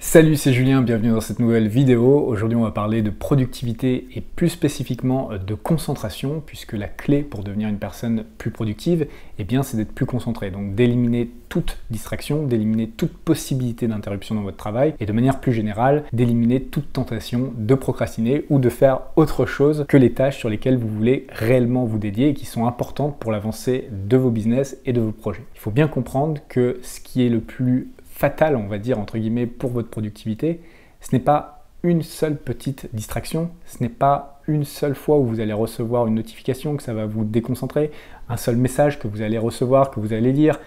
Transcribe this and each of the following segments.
Salut, c'est Julien, bienvenue dans cette nouvelle vidéo. Aujourd'hui, on va parler de productivité et plus spécifiquement de concentration, puisque la clé pour devenir une personne plus productive, eh bien, c'est d'être plus concentré. Donc d'éliminer toute distraction, d'éliminer toute possibilité d'interruption dans votre travail et de manière plus générale, d'éliminer toute tentation de procrastiner ou de faire autre chose que les tâches sur lesquelles vous voulez réellement vous dédier et qui sont importantes pour l'avancée de vos business et de vos projets. Il faut bien comprendre que ce qui est le plus fatal, on va dire, entre guillemets, pour votre productivité, ce n'est pas une seule petite distraction, ce n'est pas une seule fois où vous allez recevoir une notification que ça va vous déconcentrer, un seul message que vous allez recevoir, que vous allez lire,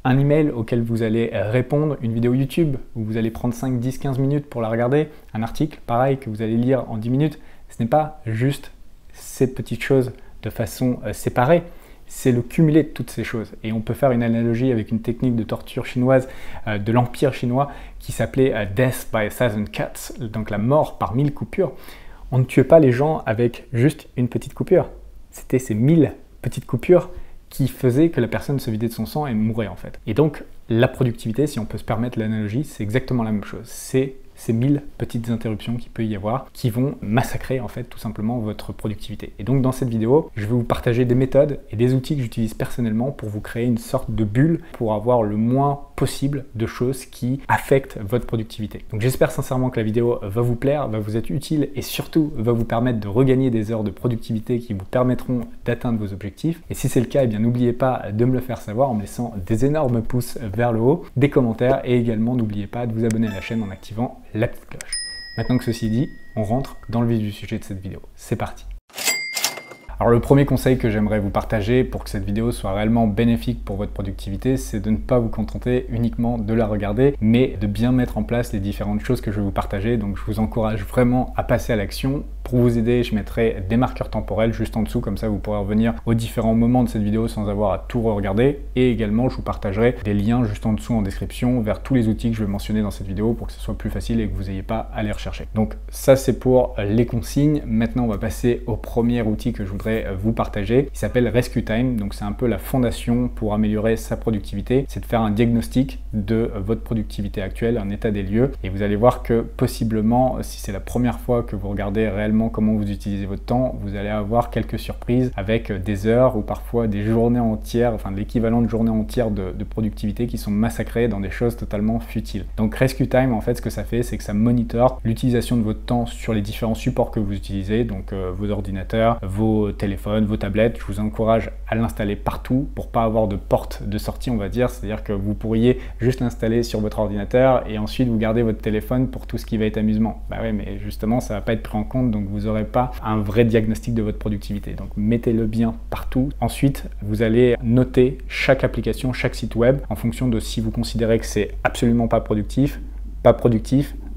un email auquel vous allez répondre, une vidéo YouTube où vous allez prendre 5, 10, 15 minutes pour la regarder, un article, pareil, que vous allez lire en 10 minutes. Ce n'est pas juste ces petites choses de façon séparée. C'est le cumulé de toutes ces choses. Et on peut faire une analogie avec une technique de torture chinoise de l'Empire chinois qui s'appelait Death by a Thousand Cuts, donc la mort par 1000 coupures. On ne tuait pas les gens avec juste une petite coupure. C'était ces 1000 petites coupures qui faisaient que la personne se vidait de son sang et mourait en fait. Et donc la productivité, si on peut se permettre l'analogie, c'est exactement la même chose. C'est ces 1000 petites interruptions qu'il peut y avoir qui vont massacrer en fait tout simplement votre productivité. Et donc dans cette vidéo, je vais vous partager des méthodes et des outils que j'utilise personnellement pour vous créer une sorte de bulle pour avoir le moins possible de choses qui affectent votre productivité. Donc j'espère sincèrement que la vidéo va vous plaire, va vous être utile et surtout va vous permettre de regagner des heures de productivité qui vous permettront d'atteindre vos objectifs. Et si c'est le cas, eh bien n'oubliez pas de me le faire savoir en me laissant des énormes pouces vers le haut, des commentaires et également n'oubliez pas de vous abonner à la chaîne en activant la petite cloche. Maintenant que ceci dit, on rentre dans le vif du sujet de cette vidéo. C'est parti. Alors le premier conseil que j'aimerais vous partager pour que cette vidéo soit réellement bénéfique pour votre productivité, c'est de ne pas vous contenter uniquement de la regarder, mais de bien mettre en place les différentes choses que je vais vous partager. Donc je vous encourage vraiment à passer à l'action. Pour vous aider, je mettrai des marqueurs temporels juste en dessous, comme ça vous pourrez revenir aux différents moments de cette vidéo sans avoir à tout regarder. Et également, je vous partagerai des liens juste en dessous en description vers tous les outils que je vais mentionner dans cette vidéo pour que ce soit plus facile et que vous n'ayez pas à les rechercher. Donc ça, c'est pour les consignes. Maintenant, on va passer au premier outil que je voudrais vous partager. Il s'appelle Rescue Time. Donc c'est un peu la fondation pour améliorer sa productivité. C'est de faire un diagnostic de votre productivité actuelle, un état des lieux. Et vous allez voir que possiblement, si c'est la première fois que vous regardez réellement comment vous utilisez votre temps, vous allez avoir quelques surprises avec des heures ou parfois des journées entières, enfin l'équivalent de journées entières de productivité qui sont massacrées dans des choses totalement futiles. Donc Rescue Time, en fait, ce que ça fait, c'est que ça monitore l'utilisation de votre temps sur les différents supports que vous utilisez, donc vos ordinateurs, vos téléphones, vos tablettes. Je vous encourage à l'installer partout pour pas avoir de porte de sortie, on va dire, c'est-à-dire que vous pourriez juste l'installer sur votre ordinateur et ensuite vous gardez votre téléphone pour tout ce qui va être amusement. Bah ouais, mais justement, ça va pas être pris en compte, donc vous n'aurez pas un vrai diagnostic de votre productivité. Donc mettez-le bien partout. Ensuite, vous allez noter chaque application, chaque site web en fonction de si vous considérez que c'est absolument pas productif,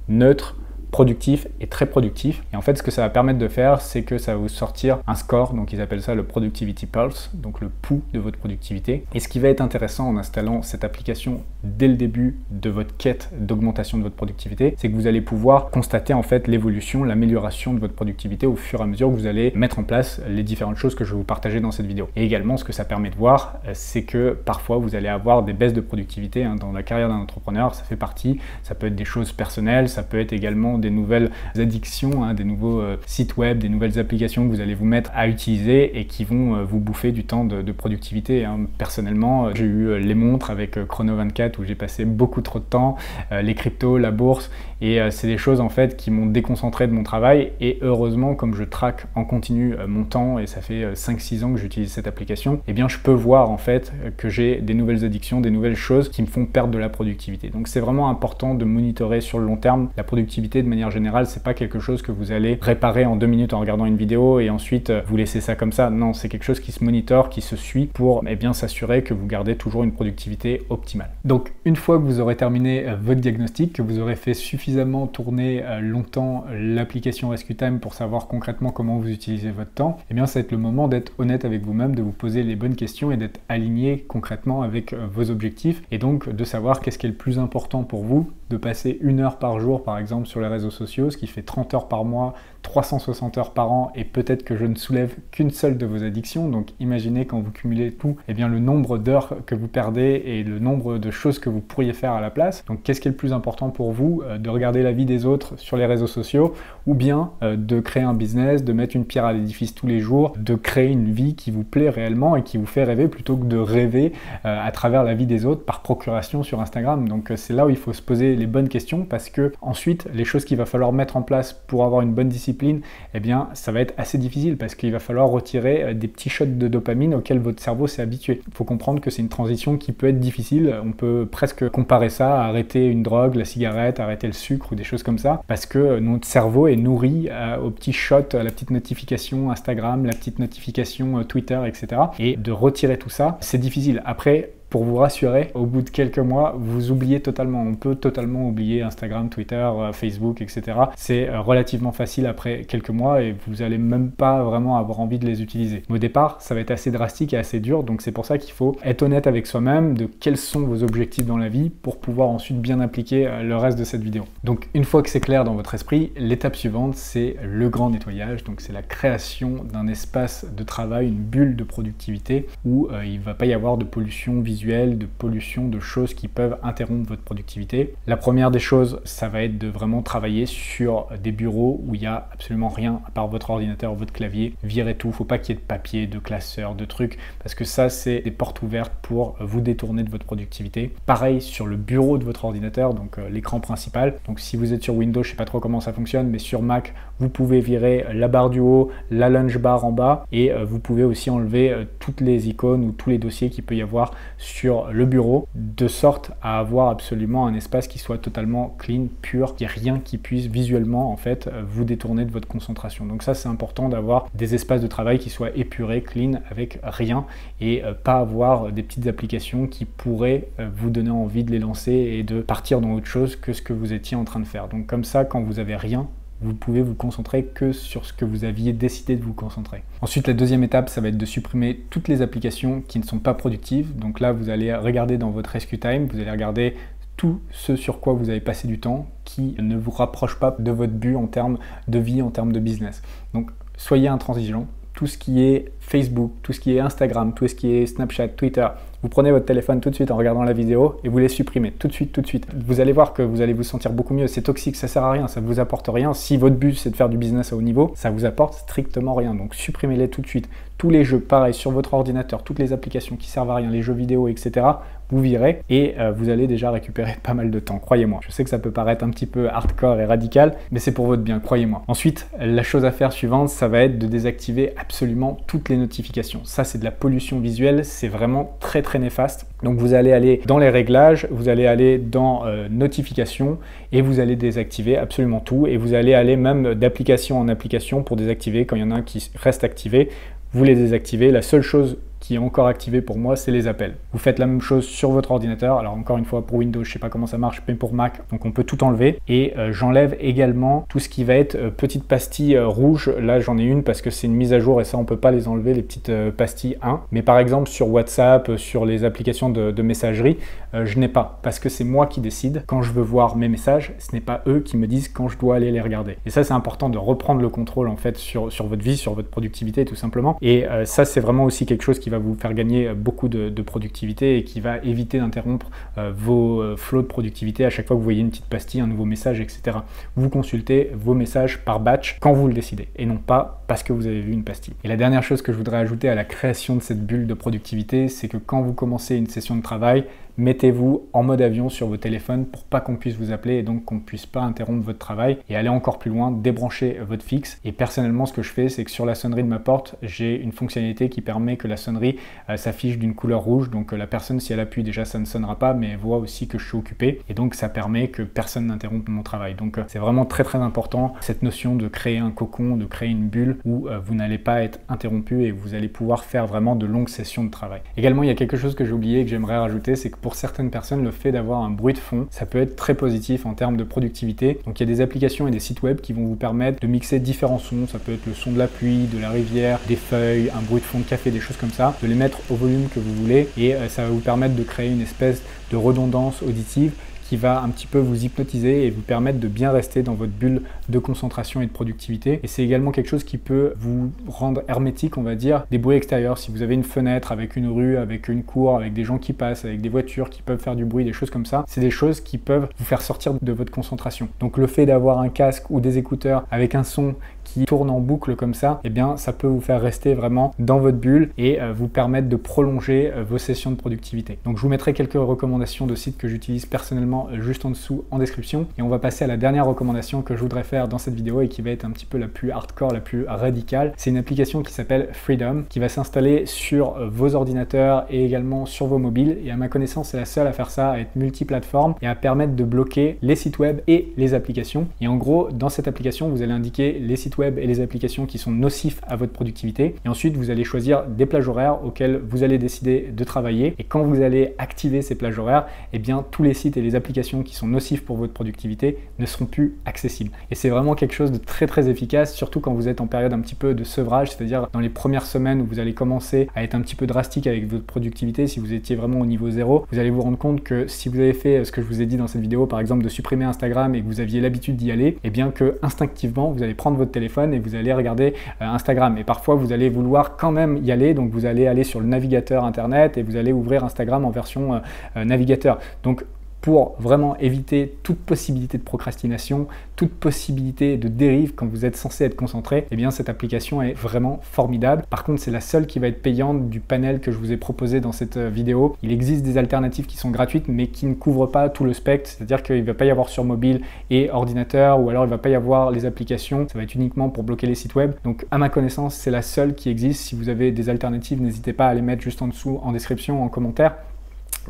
neutre, productif et très productif. Et en fait, ce que ça va permettre de faire, c'est que ça va vous sortir un score, donc ils appellent ça le Productivity Pulse, donc le pouls de votre productivité. Et ce qui va être intéressant en installant cette application dès le début de votre quête d'augmentation de votre productivité, c'est que vous allez pouvoir constater en fait l'évolution, l'amélioration de votre productivité au fur et à mesure que vous allez mettre en place les différentes choses que je vais vous partager dans cette vidéo. Et également, ce que ça permet de voir, c'est que parfois vous allez avoir des baisses de productivité dans la carrière d'un entrepreneur. Ça fait partie, ça peut être des choses personnelles, ça peut être également des nouvelles addictions, des nouveaux sites web, des nouvelles applications que vous allez vous mettre à utiliser et qui vont vous bouffer du temps de productivité. Personnellement, j'ai eu les montres avec Chrono24 où j'ai passé beaucoup trop de temps, les cryptos, la bourse, et c'est des choses en fait qui m'ont déconcentré de mon travail. Et heureusement, comme je traque en continu mon temps et ça fait 5-6 ans que j'utilise cette application, eh bien je peux voir en fait que j'ai des nouvelles addictions, des nouvelles choses qui me font perdre de la productivité. Donc c'est vraiment important de monitorer sur le long terme la productivité de manière générale. C'est pas quelque chose que vous allez réparer en 2 minutes en regardant une vidéo et ensuite vous laissez ça comme ça. Non, c'est quelque chose qui se monitore, qui se suit pour bien s'assurer que vous gardez toujours une productivité optimale. Donc une fois que vous aurez terminé votre diagnostic, que vous aurez fait suffisamment tourner longtemps l'application Rescue Time pour savoir concrètement comment vous utilisez votre temps, eh bien ça va être le moment d'être honnête avec vous-même, de vous poser les bonnes questions et d'être aligné concrètement avec vos objectifs et donc de savoir qu'est-ce qui est le plus important pour vous de passer 1 heure par jour par exemple sur les réseaux sociaux, ce qui fait 30 heures par mois, 360 heures par an, et peut-être que je ne soulève qu'une seule de vos addictions. Donc imaginez quand vous cumulez tout, eh bien le nombre d'heures que vous perdez et le nombre de choses que vous pourriez faire à la place. Donc qu'est-ce qui est le plus important pour vous, de regarder la vie des autres sur les réseaux sociaux, ou bien de créer un business, de mettre une pierre à l'édifice tous les jours, de créer une vie qui vous plaît réellement et qui vous fait rêver, plutôt que de rêver à travers la vie des autres par procuration sur Instagram. Donc c'est là où il faut se poser les bonnes questions, parce que ensuite les choses qu'il va falloir mettre en place pour avoir une bonne discipline, eh bien ça va être assez difficile, parce qu'il va falloir retirer des petits shots de dopamine auxquels votre cerveau s'est habitué. Il faut comprendre que c'est une transition qui peut être difficile. On peut presque comparer ça à arrêter une drogue, la cigarette, arrêter le sucre ou des choses comme ça, parce que notre cerveau est nourri aux petits shots, à la petite notification Instagram, la petite notification Twitter, etc. Et de retirer tout ça, c'est difficile. Après, pour vous rassurer, au bout de quelques mois, vous oubliez totalement. On peut totalement oublier Instagram, Twitter, Facebook, etc. C'est relativement facile après quelques mois et vous n'allez même pas vraiment avoir envie de les utiliser. Mais au départ, ça va être assez drastique et assez dur, donc c'est pour ça qu'il faut être honnête avec soi-même de quels sont vos objectifs dans la vie pour pouvoir ensuite bien appliquer le reste de cette vidéo. Donc une fois que c'est clair dans votre esprit, l'étape suivante, c'est le grand nettoyage. Donc c'est la création d'un espace de travail, une bulle de productivité où il ne va pas y avoir de pollution visuelle, de pollution, de choses qui peuvent interrompre votre productivité. La première des choses, ça va être de vraiment travailler sur des bureaux où il n'y a absolument rien à part votre ordinateur, votre clavier. Virez tout, faut pas qu'il y ait de papier, de classeurs, de trucs, parce que ça, c'est des portes ouvertes pour vous détourner de votre productivité. Pareil sur le bureau de votre ordinateur, donc l'écran principal. Donc si vous êtes sur Windows, je sais pas trop comment ça fonctionne, mais sur Mac, vous pouvez virer la barre du haut, la lunch bar en bas, et vous pouvez aussi enlever toutes les icônes ou tous les dossiers qu'il peut y avoir sur le bureau, de sorte à avoir absolument un espace qui soit totalement clean, pur, qu'il n'y ait rien qui puisse visuellement en fait vous détourner de votre concentration. Donc ça, c'est important d'avoir des espaces de travail qui soient épurés, clean, avec rien, et pas avoir des petites applications qui pourraient vous donner envie de les lancer et de partir dans autre chose que ce que vous étiez en train de faire. Donc comme ça, quand vous avez rien, vous pouvez vous concentrer que sur ce que vous aviez décidé de vous concentrer. Ensuite, la deuxième étape, ça va être de supprimer toutes les applications qui ne sont pas productives. Donc là, vous allez regarder dans votre Rescue Time, vous allez regarder tout ce sur quoi vous avez passé du temps qui ne vous rapproche pas de votre but en termes de vie, en termes de business. Donc, soyez intransigeant. Tout ce qui est Facebook, tout ce qui est Instagram, tout ce qui est Snapchat, Twitter, vous prenez votre téléphone tout de suite en regardant la vidéo et vous les supprimez tout de suite, tout de suite. Vous allez voir que vous allez vous sentir beaucoup mieux. C'est toxique, ça sert à rien, ça ne vous apporte rien. Si votre but c'est de faire du business à haut niveau, ça vous apporte strictement rien. Donc supprimez-les tout de suite. Tous les jeux, pareil, sur votre ordinateur, toutes les applications qui servent à rien, les jeux vidéo, etc., vous virez et vous allez déjà récupérer pas mal de temps, croyez-moi. Je sais que ça peut paraître un petit peu hardcore et radical, mais c'est pour votre bien, croyez-moi. Ensuite, la chose à faire suivante, ça va être de désactiver absolument toutes les notifications. Ça, c'est de la pollution visuelle, c'est vraiment très très néfaste. Donc vous allez aller dans les réglages, vous allez aller dans notifications et vous allez désactiver absolument tout, et vous allez aller même d'application en application pour désactiver. Quand il y en a un qui reste activé, vous les désactivez. La seule chose qui est encore activé pour moi, c'est les appels. Vous faites la même chose sur votre ordinateur. Alors encore une fois, pour Windows, je sais pas comment ça marche, mais pour Mac, donc on peut tout enlever. Et j'enlève également tout ce qui va être petites pastilles rouges. Là, j'en ai une parce que c'est une mise à jour et ça, on peut pas les enlever, les petites pastilles 1. Mais par exemple, sur WhatsApp, sur les applications de messagerie, je n'ai pas, parce que c'est moi qui décide quand je veux voir mes messages. Ce n'est pas eux qui me disent quand je dois aller les regarder. Et ça, c'est important de reprendre le contrôle en fait sur votre vie, sur votre productivité tout simplement. Et ça, c'est vraiment aussi quelque chose qui va vous faire gagner beaucoup de productivité et qui va éviter d'interrompre vos flots de productivité à chaque fois que vous voyez une petite pastille, un nouveau message, etc. Vous consultez vos messages par batch quand vous le décidez et non pas parce que vous avez vu une pastille. Et la dernière chose que je voudrais ajouter à la création de cette bulle de productivité, c'est que quand vous commencez une session de travail, mettez-vous en mode avion sur vos téléphones pour pas qu'on puisse vous appeler et donc qu'on ne puisse pas interrompre votre travail, et aller encore plus loin, débrancher votre fixe. Et personnellement, ce que je fais, c'est que sur la sonnerie de ma porte, j'ai une fonctionnalité qui permet que la sonnerie s'affiche d'une couleur rouge, donc la personne, si elle appuie, déjà ça ne sonnera pas, mais elle voit aussi que je suis occupé, et donc ça permet que personne n'interrompe mon travail. Donc c'est vraiment très très important, cette notion de créer un cocon, de créer une bulle où vous n'allez pas être interrompu et vous allez pouvoir faire vraiment de longues sessions de travail. Également, il y a quelque chose que j'ai oublié et que j'aimerais rajouter, c'est que pour certaines personnes, le fait d'avoir un bruit de fond, ça peut être très positif en termes de productivité. Donc il y a des applications et des sites web qui vont vous permettre de mixer différents sons. Ça peut être le son de la pluie, de la rivière, des feuilles, un bruit de fond de café, des choses comme ça, de les mettre au volume que vous voulez, et ça va vous permettre de créer une espèce de redondance auditive qui va un petit peu vous hypnotiser et vous permettre de bien rester dans votre bulle de concentration et de productivité. Et c'est également quelque chose qui peut vous rendre hermétique, on va dire, des bruits extérieurs. Si vous avez une fenêtre avec une rue, avec une cour, avec des gens qui passent, avec des voitures qui peuvent faire du bruit, des choses comme ça, c'est des choses qui peuvent vous faire sortir de votre concentration. Donc le fait d'avoir un casque ou des écouteurs avec un son qui tourne en boucle comme ça, eh bien ça peut vous faire rester vraiment dans votre bulle et vous permettre de prolonger vos sessions de productivité. Donc je vous mettrai quelques recommandations de sites que j'utilise personnellement juste en dessous en description, et on va passer à la dernière recommandation que je voudrais faire dans cette vidéo et qui va être un petit peu la plus hardcore, la plus radicale. C'est une application qui s'appelle Freedom, qui va s'installer sur vos ordinateurs et également sur vos mobiles, et à ma connaissance c'est la seule à faire ça, à être multiplateforme et à permettre de bloquer les sites web et les applications. Et en gros, dans cette application, vous allez indiquer les sites web et les applications qui sont nocifs à votre productivité, et ensuite vous allez choisir des plages horaires auxquelles vous allez décider de travailler, et quand vous allez activer ces plages horaires, eh bien tous les sites et les applications qui sont nocifs pour votre productivité ne seront plus accessibles. Et c'est vraiment quelque chose de très efficace, surtout quand vous êtes en période un petit peu de sevrage, c'est-à-dire dans les premières semaines où vous allez commencer à être un petit peu drastique avec votre productivité. Si vous étiez vraiment au niveau 0, vous allez vous rendre compte que si vous avez fait ce que je vous ai dit dans cette vidéo, par exemple de supprimer Instagram, et que vous aviez l'habitude d'y aller, eh bien que instinctivement vous allez prendre votre téléphone et vous allez regarder Instagram, et parfois vous allez vouloir quand même y aller, donc vous allez aller sur le navigateur internet et vous allez ouvrir Instagram en version navigateur. Donc pour vraiment éviter toute possibilité de procrastination, toute possibilité de dérive quand vous êtes censé être concentré, eh bien cette application est vraiment formidable. Par contre, c'est la seule qui va être payante du panel que je vous ai proposé dans cette vidéo. Il existe des alternatives qui sont gratuites mais qui ne couvrent pas tout le spectre, c'est-à-dire qu'il ne va pas y avoir sur mobile et ordinateur, ou alors il ne va pas y avoir les applications, ça va être uniquement pour bloquer les sites web. Donc à ma connaissance, c'est la seule qui existe. Si vous avez des alternatives, n'hésitez pas à les mettre juste en dessous en description, en commentaire.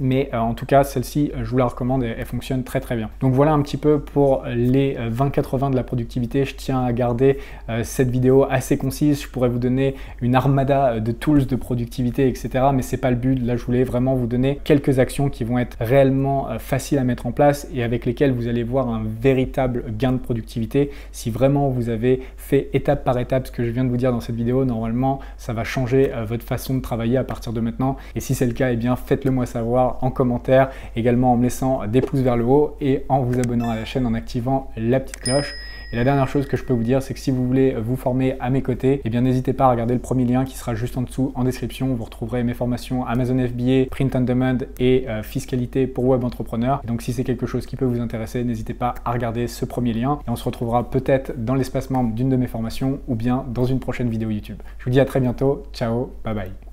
Mais en tout cas, celle-ci, je vous la recommande et elle fonctionne très bien. Donc voilà un petit peu pour les 20-80 de la productivité. Je tiens à garder cette vidéo assez concise. Je pourrais vous donner une armada de tools de productivité, etc. Mais c'est pas le but. Là, je voulais vraiment vous donner quelques actions qui vont être réellement faciles à mettre en place et avec lesquelles vous allez voir un véritable gain de productivité. Si vraiment vous avez fait étape par étape ce que je viens de vous dire dans cette vidéo, normalement, ça va changer votre façon de travailler à partir de maintenant. Et si c'est le cas, eh bien, faites-le moi savoir en commentaire, également en me laissant des pouces vers le haut et en vous abonnant à la chaîne, en activant la petite cloche. Et la dernière chose que je peux vous dire, c'est que si vous voulez vous former à mes côtés, eh bien n'hésitez pas à regarder le premier lien qui sera juste en dessous en description. Vous retrouverez mes formations Amazon FBA, Print on Demand et fiscalité pour web entrepreneurs. Et donc si c'est quelque chose qui peut vous intéresser, n'hésitez pas à regarder ce premier lien et on se retrouvera peut-être dans l'espace membre d'une de mes formations ou bien dans une prochaine vidéo YouTube. Je vous dis à très bientôt. Ciao, bye bye.